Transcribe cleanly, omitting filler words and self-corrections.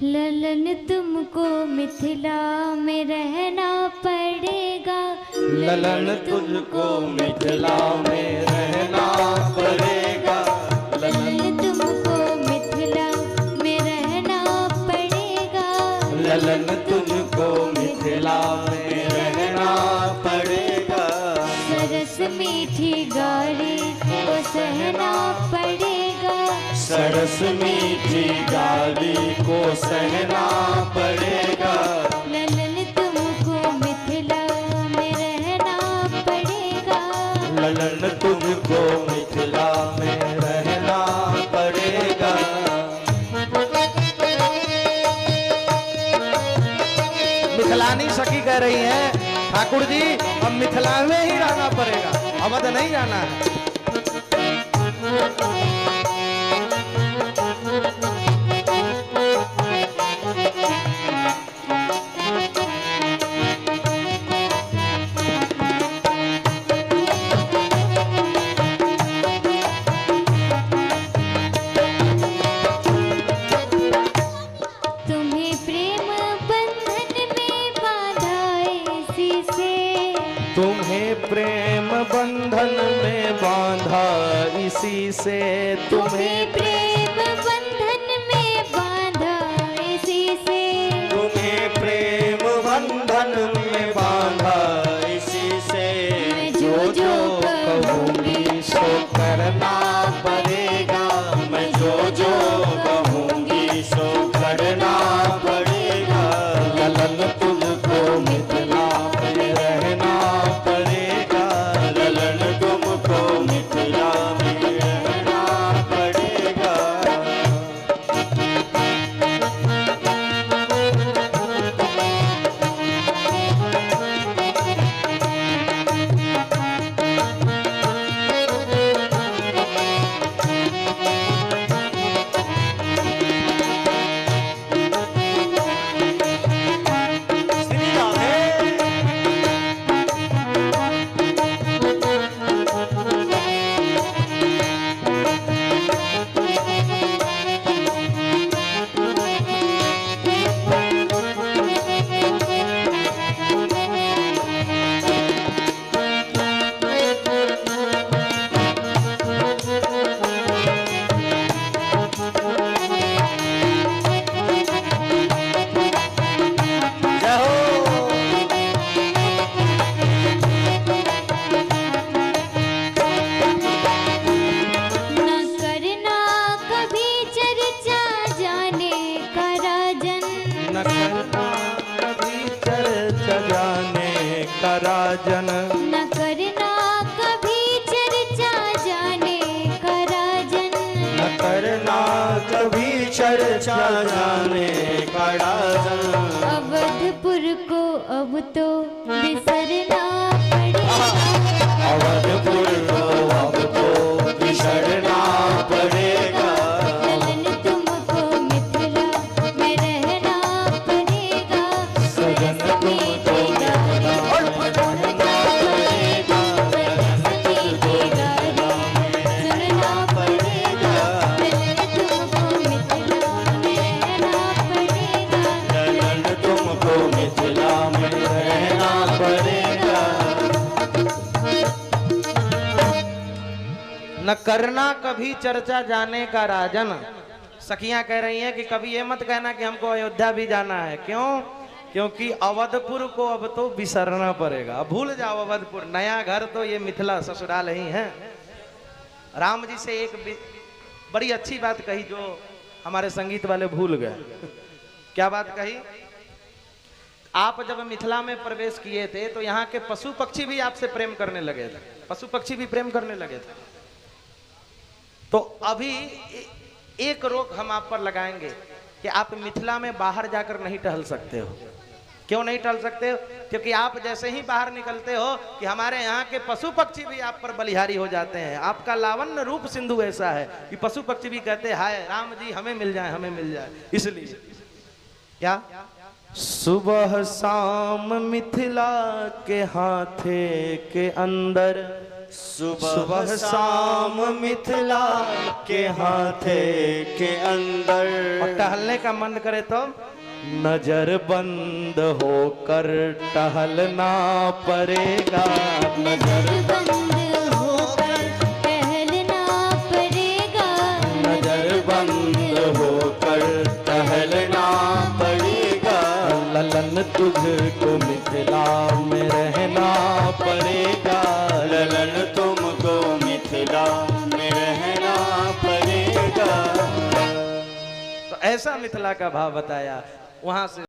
ललन तुमको मिथिला में रहना पड़ेगा। ललन तुझको मिथिला में रहना पड़ेगा। ललन तुमको मिथिला में रहना पड़ेगा। ललन तुझको मिथिला में रहना पड़ेगा। सरस मीठी गाड़ी को सहना पड़ेगा। सरस मीठी गाली को सहना पड़ेगा। ललन तुमको मिथिला में रहना पड़ेगा। ललन तुझको मिथिला में रहना पड़ेगा। मिथिलानी सखी कह रही है ठाकुर जी अब मिथिला में ही रहना पड़ेगा, अवध नहीं जाना है। तुम्हें प्रेम बंधन में बांधा इसी से। तुम्हें प्रेम बंधन में बांधा इसी से। तुम्हें प्रेम बंधन में बांधा इसी से। तुम्हें प्रेम बंधन में बांधा इसी से। मैं जो जो कहूँगी सो करना पड़ेगा। मैं जो कहूँगी सो करना पड़ेगा। ललन तुमको मिथिला में रहना पड़ेगा। ललन तुमको मिथिला में रहना पड़ेगा। राजन न करना कभी चर्चा जाने का राजन। न करना कभी चर्चा जाने का राजन। अवधपुर को अब तो बिसरना पड़ेगा। अवधपुर को अब तो बिसरना पड़ेगा। ललन तुमको मिथिला में रहना पड़ेगा। सजन तुमको न करना कभी चर्चा जाने का राजन। सखियां कह रही हैं कि कभी ये मत कहना कि हमको अयोध्या भी जाना है। क्यों? क्योंकि अवधपुर को अब तो बिसरना पड़ेगा। अब भूल जाओ अवधपुर, नया घर तो ये मिथिला ससुराल ही है। राम जी से एक बड़ी अच्छी बात कही जो हमारे संगीत वाले भूल गए। क्या बात कही? आप जब मिथिला में प्रवेश किए थे तो यहाँ के पशु पक्षी भी आपसे प्रेम करने लगे थे। पशु पक्षी भी प्रेम करने लगे थे। तो अभी एक रोक हम आप पर लगाएंगे कि आप मिथिला में बाहर जाकर नहीं टहल सकते हो। क्यों नहीं टहल सकते हो? क्योंकि आप जैसे ही बाहर निकलते हो कि हमारे यहाँ के पशु पक्षी भी आप पर बलिहारी हो जाते हैं। आपका लावण्य रूप सिंधु ऐसा है कि पशु पक्षी भी कहते हैं हाय राम जी हमें मिल जाए, हमें मिल जाए। इसलिए क्या सुबह शाम मिथिला के हाथे के अंदर सुबह शाम मिथिला के हाथे के अंदर। और टहलने का मन करे तो नजर बंद होकर टहलना पड़ेगा। नजर बंद होकर टहलना पड़ेगा। नजर बंद होकर टहलना पड़ेगा। ललन तुझको मिथिला में रहना पड़ेगा। ललन तुमको मिथिला में रहना पड़ेगा। तो ऐसा मिथिला का भाव बताया वहां से।